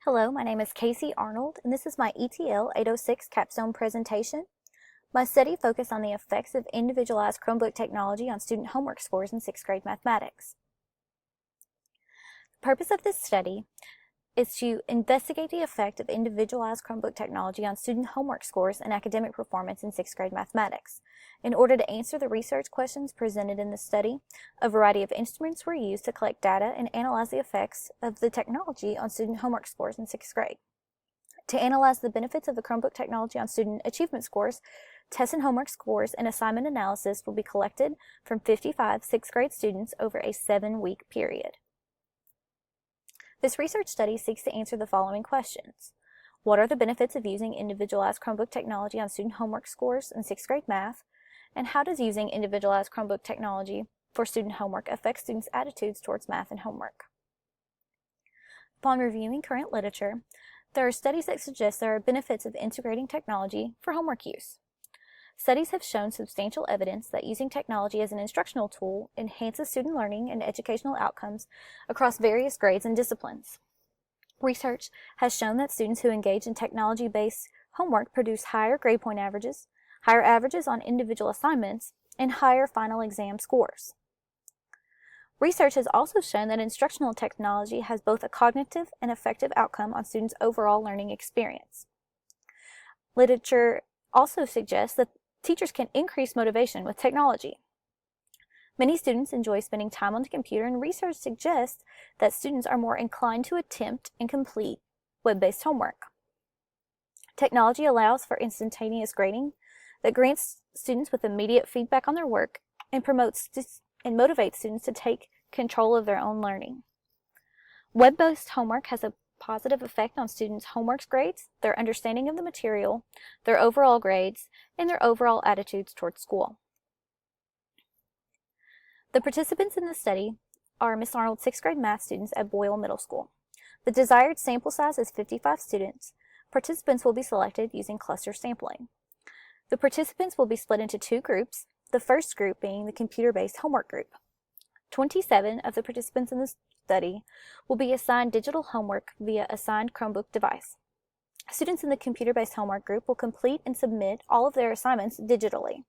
Hello, my name is Casey Arnold, and this is my ETL 806 Capstone presentation. My study focused on the effects of individualized Chromebook technology on student homework scores in 6th grade mathematics. The purpose of this study is to investigate the effect of individualized Chromebook technology on student homework scores and academic performance in 6th grade mathematics. In order to answer the research questions presented in the study, a variety of instruments were used to collect data and analyze the effects of the technology on student homework scores in 6th grade. To analyze the benefits of the Chromebook technology on student achievement scores, test and homework scores and assignment analysis will be collected from 55 6th grade students over a 7-week period. This research study seeks to answer the following questions. What are the benefits of using individualized Chromebook technology on student homework scores in 6th grade math? And how does using individualized Chromebook technology for student homework affect students' attitudes towards math and homework? Upon reviewing current literature, there are studies that suggest there are benefits of integrating technology for homework use. Studies have shown substantial evidence that using technology as an instructional tool enhances student learning and educational outcomes across various grades and disciplines. Research has shown that students who engage in technology-based homework produce higher grade point averages, higher averages on individual assignments, and higher final exam scores. Research has also shown that instructional technology has both a cognitive and affective outcome on students' overall learning experience. Literature also suggests that teachers can increase motivation with technology. Many students enjoy spending time on the computer, and research suggests that students are more inclined to attempt and complete web-based homework. Technology allows for instantaneous grading that grants students with immediate feedback on their work and promotes and motivates students to take control of their own learning. Web-based homework has a positive effect on students' homework grades, their understanding of the material, their overall grades, and their overall attitudes towards school. The participants in the study are Miss Arnold's 6th grade math students at Boyle Middle School. The desired sample size is 55 students. Participants will be selected using cluster sampling. The participants will be split into 2 groups, the first group being the computer-based homework group. 27 of the participants in the study will be assigned digital homework via assigned Chromebook device. Students in the computer-based homework group will complete and submit all of their assignments digitally.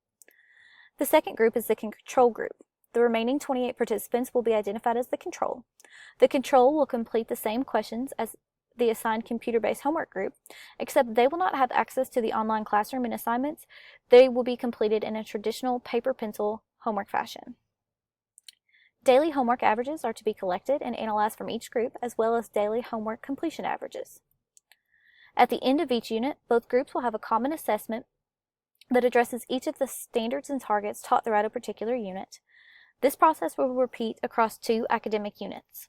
The second group is the control group. The remaining 28 participants will be identified as the control. The control will complete the same questions as the assigned computer-based homework group, except they will not have access to the online classroom and assignments. They will be completed in a traditional paper-pencil homework fashion. Daily homework averages are to be collected and analyzed from each group, as well as daily homework completion averages. At the end of each unit, both groups will have a common assessment that addresses each of the standards and targets taught throughout a particular unit. This process will repeat across 2 academic units.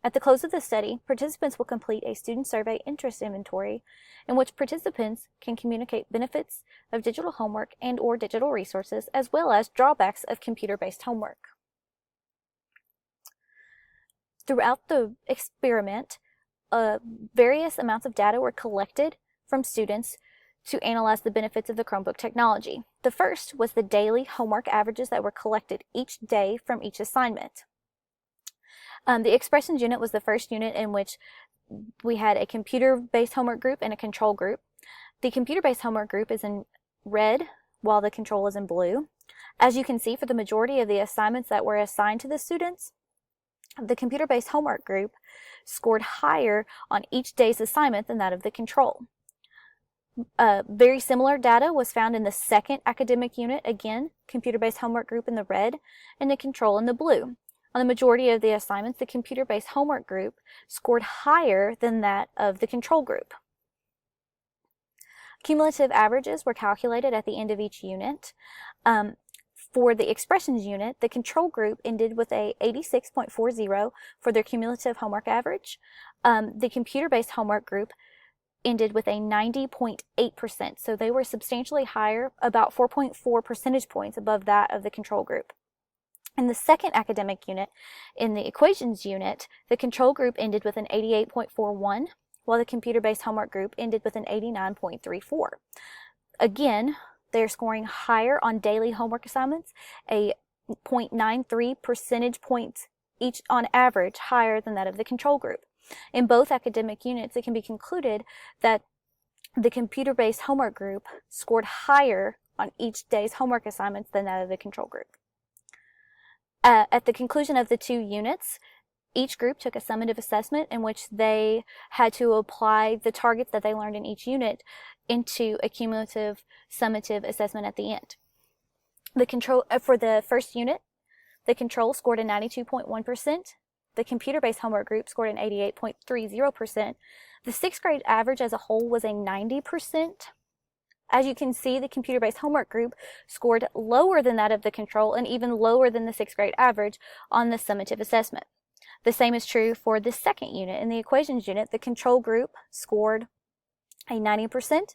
At the close of the study, participants will complete a student survey interest inventory in which participants can communicate benefits of digital homework and/or digital resources, as well as drawbacks of computer-based homework. Throughout the experiment, various amounts of data were collected from students to analyze the benefits of the Chromebook technology. The first was the daily homework averages that were collected each day from each assignment. The expressions unit was the first unit in which we had a computer-based homework group and a control group. The computer-based homework group is in red, while the control is in blue. As you can see, for the majority of the assignments that were assigned to the students, the computer-based homework group scored higher on each day's assignment than that of the control. Very similar data was found in the second academic unit, again, computer-based homework group in the red and the control in the blue. On the majority of the assignments, the computer-based homework group scored higher than that of the control group. Cumulative averages were calculated at the end of each unit. For the expressions unit, the control group ended with a 86.40 for their cumulative homework average. The computer-based homework group ended with a 90.8%, so they were substantially higher, about 4.4 percentage points above that of the control group. In the second academic unit, in the equations unit, the control group ended with an 88.41, while the computer-based homework group ended with an 89.34. Again, they're scoring higher on daily homework assignments, a 0.93 percentage points each on average higher than that of the control group. In both academic units, it can be concluded that the computer-based homework group scored higher on each day's homework assignments than that of the control group. At the conclusion of the 2 units, each group took a summative assessment in which they had to apply the targets that they learned in each unit into a cumulative summative assessment at the end. For the first unit, the control scored a 92.1%. The computer-based homework group scored an 88.30%. The 6th grade average as a whole was a 90%. As you can see, the computer-based homework group scored lower than that of the control and even lower than the 6th grade average on the summative assessment. The same is true for the second unit. In the equations unit, the control group scored a 90%.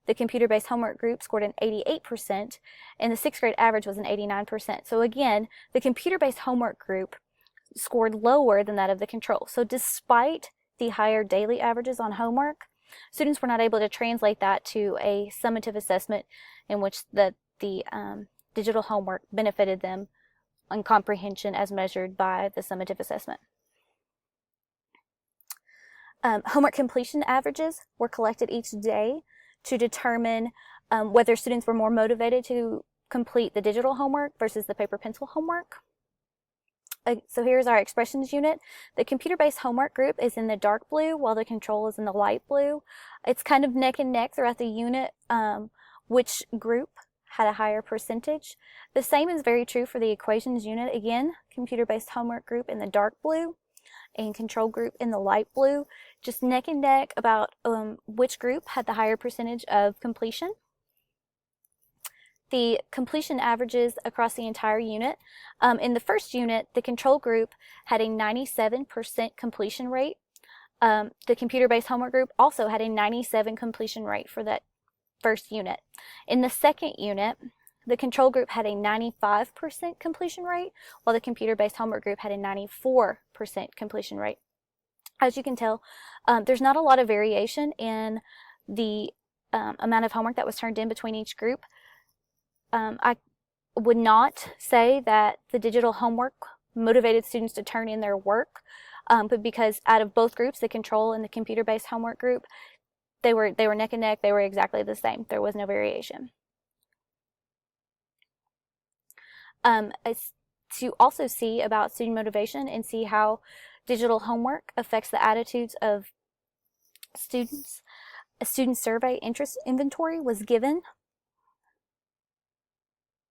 The computer-based homework group scored an 88%, and the 6th grade average was an 89%. So again, the computer-based homework group scored lower than that of the control. So despite the higher daily averages on homework, students were not able to translate that to a summative assessment in which the digital homework benefited them on comprehension as measured by the summative assessment. Homework completion averages were collected each day to determine whether students were more motivated to complete the digital homework versus the paper pencil homework. So here's our expressions unit. The computer-based homework group is in the dark blue while the control is in the light blue. It's kind of neck and neck throughout the unit which group had a higher percentage. The same is very true for the equations unit. Again, computer-based homework group in the dark blue and control group in the light blue, just neck and neck about which group had the higher percentage of completion. The completion averages across the entire unit. In the first unit, the control group had a 97% completion rate. The computer-based homework group also had a 97% completion rate for that first unit. In the second unit, the control group had a 95% completion rate, while the computer-based homework group had a 94% completion rate. As you can tell, there's not a lot of variation in the amount of homework that was turned in between each group. I would not say that the digital homework motivated students to turn in their work, but because out of both groups, the control and the computer-based homework group, they were neck and neck. They were exactly the same. There was no variation. To also see about student motivation and see how digital homework affects the attitudes of students, a student survey interest inventory was given.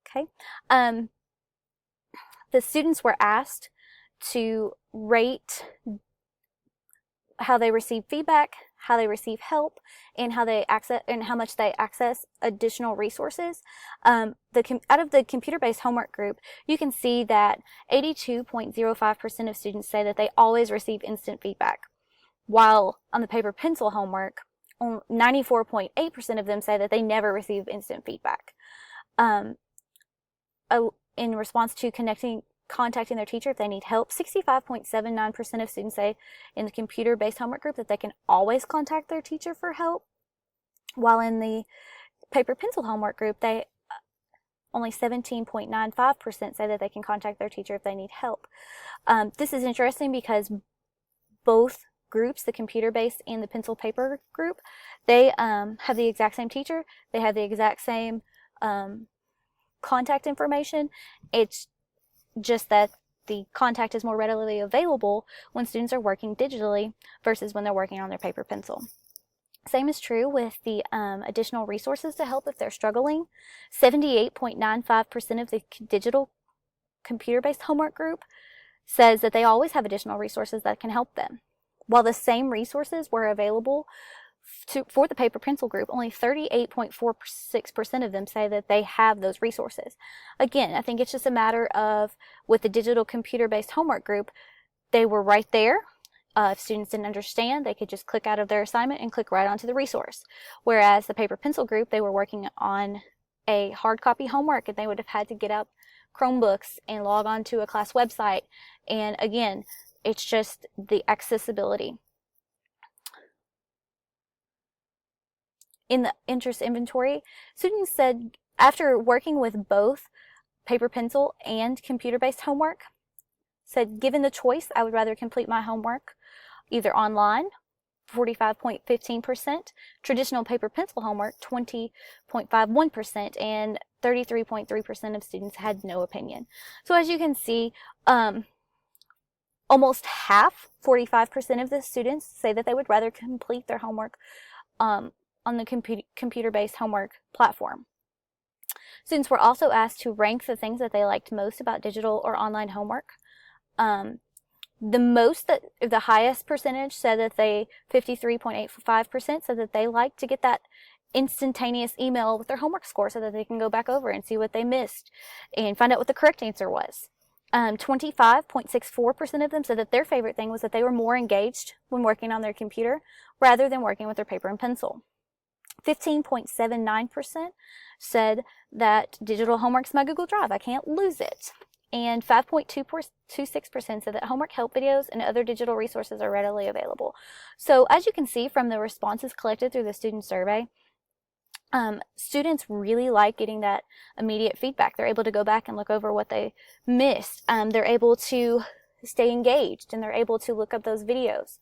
Okay. The students were asked to rate how they receive feedback, how they receive help, and how they access and how much they access additional resources. Out of the computer-based homework group, you can see that 82.05% of students say that they always receive instant feedback, while on the paper pencil homework, 94.8% of them say that they never receive instant feedback. In response to contacting their teacher if they need help, 65.79% of students say in the computer-based homework group that they can always contact their teacher for help, while in the paper pencil homework group, only 17.95% say that they can contact their teacher if they need help. This is interesting because both groups, the computer-based and the pencil paper group, they have the exact same teacher. They have the exact same contact information. It's just that the contact is more readily available when students are working digitally versus when they're working on their paper pencil. Same is true with the additional resources to help if they're struggling. 78.95% of the digital computer-based homework group says that they always have additional resources that can help them. While the same resources were available for the paper pencil group, only 38.46% of them say that they have those resources. Again, I think it's just a matter of, with the digital computer-based homework group, they were right there. If students didn't understand, they could just click out of their assignment and click right onto the resource. Whereas the paper pencil group, they were working on a hard copy homework and they would have had to get out Chromebooks and log on to a class website. And again, it's just the accessibility. In the interest inventory, students said after working with both paper pencil and computer-based homework, said given the choice, I would rather complete my homework either online, 45.15%, traditional paper pencil homework, 20.51%, and 33.3% of students had no opinion. So as you can see, almost half, 45% of the students, say that they would rather complete their homework on the computer-based homework platform. Students were also asked to rank the things that they liked most about digital or online homework. The highest percentage said that 53.85% said that they like to get that instantaneous email with their homework score so that they can go back over and see what they missed and find out what the correct answer was. 25.64% of them said that their favorite thing was that they were more engaged when working on their computer rather than working with their paper and pencil. 15.79% said that digital homework's my Google Drive. I can't lose it. And 5.26% said that homework help videos and other digital resources are readily available. So as you can see from the responses collected through the student survey, students really like getting that immediate feedback. They're able to go back and look over what they missed. They're able to stay engaged, and they're able to look up those videos.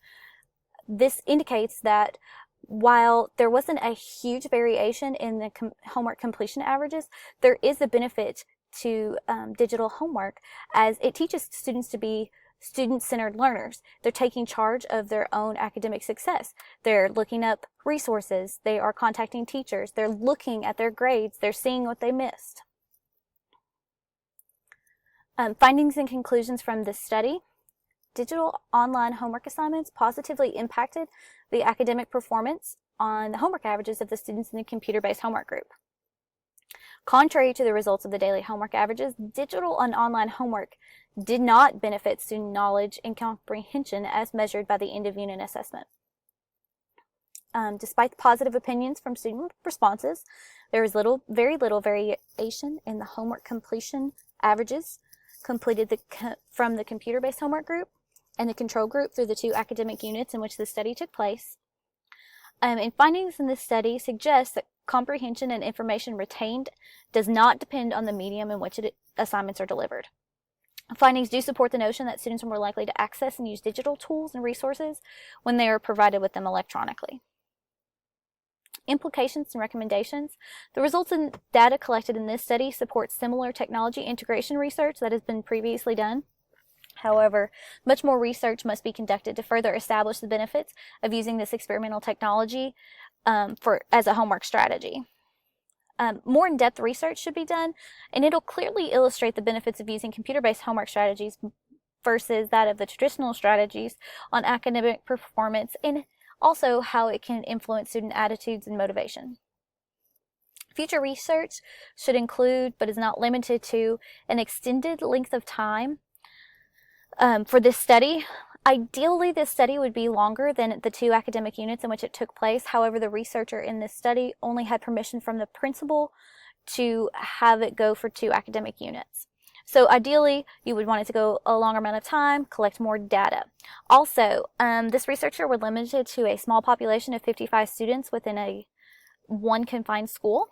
This indicates that while there wasn't a huge variation in the homework completion averages, there is a benefit to digital homework, as it teaches students to be student-centered learners. They're taking charge of their own academic success. They're looking up resources. They are contacting teachers. They're looking at their grades. They're seeing what they missed. Findings and conclusions from this study. Digital online homework assignments positively impacted the academic performance on the homework averages of the students in the computer-based homework group. Contrary to the results of the daily homework averages, digital and online homework did not benefit student knowledge and comprehension as measured by the end-of-unit assessment. Despite the positive opinions from student responses, there was very little variation in the homework completion averages completed from the computer-based homework group and the control group through the 2 academic units in which the study took place. And findings in this study suggest that comprehension and information retained does not depend on the medium in which assignments are delivered. Findings do support the notion that students are more likely to access and use digital tools and resources when they are provided with them electronically. Implications and recommendations. The results and data collected in this study support similar technology integration research that has been previously done. However, much more research must be conducted to further establish the benefits of using this experimental technology as a homework strategy. More in-depth research should be done, and it'll clearly illustrate the benefits of using computer-based homework strategies versus that of the traditional strategies on academic performance, and also how it can influence student attitudes and motivation. Future research should include, but is not limited to, an extended length of time for this study. Ideally, this study would be longer than the 2 academic units in which it took place. However, the researcher in this study only had permission from the principal to have it go for 2 academic units. So ideally, you would want it to go a longer amount of time, collect more data. Also, this researcher was limited to a small population of 55 students within one confined school.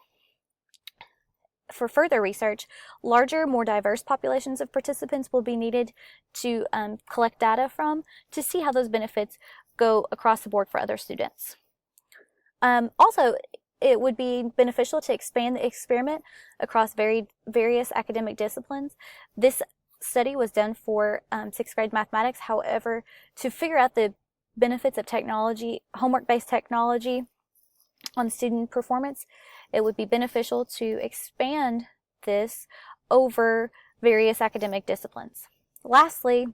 For further research, larger, more diverse populations of participants will be needed to collect data from to see how those benefits go across the board for other students. Also, it would be beneficial to expand the experiment across various academic disciplines. This study was done for 6th grade mathematics. However, to figure out the benefits of technology, homework-based technology on student performance, it would be beneficial to expand this over various academic disciplines. Lastly,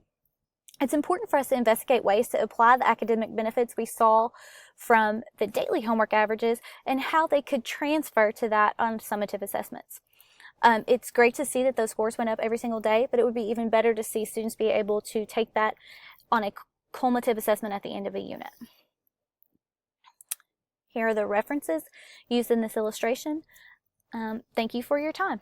it's important for us to investigate ways to apply the academic benefits we saw from the daily homework averages and how they could transfer to that on summative assessments. It's great to see that those scores went up every single day, but it would be even better to see students be able to take that on a cumulative assessment at the end of a unit. Here are the references used in this illustration. Thank you for your time.